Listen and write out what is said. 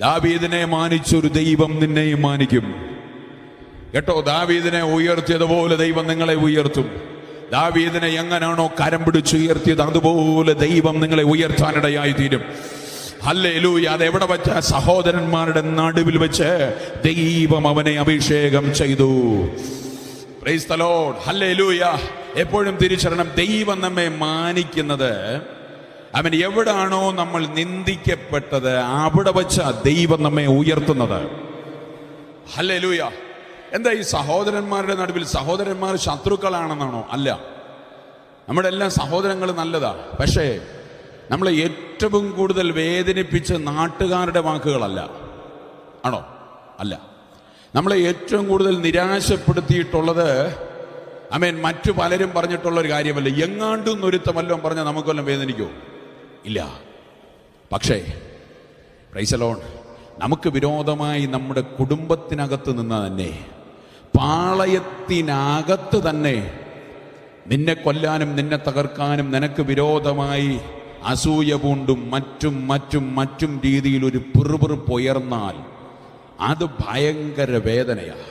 ദാവീദിനെ മാനിച്ചൊരു ദൈവം നിന്നെയും മാനിക്കും കേട്ടോ. ദാവീദിനെ ഉയർത്തിയതുപോലെ ദൈവം നിങ്ങളെ ഉയർത്തും. ദാവീദിനെ എങ്ങനെയാണോ കരം പിടിച്ചുയർത്തിയത് അതുപോലെ ദൈവം നിങ്ങളെ ഉയർത്താനിടയായി തീരും. ഹല്ലേലൂയ. അതെവിടെ വെച്ച? സഹോദരന്മാരുടെ നടുവിൽ വെച്ച് ദൈവം അവനെ അഭിഷേകം ചെയ്തു. Praise the Lord. ഹല്ലേലൂയ. എപ്പോഴും തിരിച്ചറിയണം, ദൈവം നമ്മെ മാനിക്കുന്നത് അവൻ എവിടാണോ നമ്മൾ നിന്ദിക്കപ്പെട്ടത് അവിടെ വെച്ച ദൈവം നമ്മെ ഉയർത്തുന്നത്. ഹല്ലേലൂയ. എന്താ ഈ സഹോദരന്മാരുടെ നടുവിൽ സഹോദരന്മാർ ശത്രുക്കളാണെന്നാണോ? അല്ല, നമ്മുടെ എല്ലാം സഹോദരങ്ങൾ നല്ലതാ. പക്ഷേ നമ്മളെ ഏറ്റവും കൂടുതൽ വേദനിപ്പിച്ച് നാട്ടുകാരുടെ വാക്കുകളല്ല, ആണോ? അല്ല. നമ്മളെ ഏറ്റവും കൂടുതൽ നിരാശപ്പെടുത്തിയിട്ടുള്ളത് മറ്റു പലരും പറഞ്ഞിട്ടുള്ള ഒരു കാര്യമല്ല. എങ്ങാണ്ടും ഒരുത്തം വല്ലതും പറഞ്ഞാൽ നമുക്കെല്ലാം വേദനിക്കുമോ? ഇല്ല. പക്ഷേ പ്രൈസ് ദി ലോർഡ്, നമുക്ക് വിരോധമായി നമ്മുടെ കുടുംബത്തിനകത്ത് നിന്ന് തന്നെ, പാളയത്തിനകത്ത് തന്നെ നിന്നെ കൊല്ലാനും നിന്നെ തകർക്കാനും നിനക്ക് വിരോധമായി അസൂയ പൂണ്ടും മറ്റും രീതിയിൽ ഒരു പിറുപിറുപ്പ് ഉയർന്നാൽ അത് ഭയങ്കര വേദനയാണ്.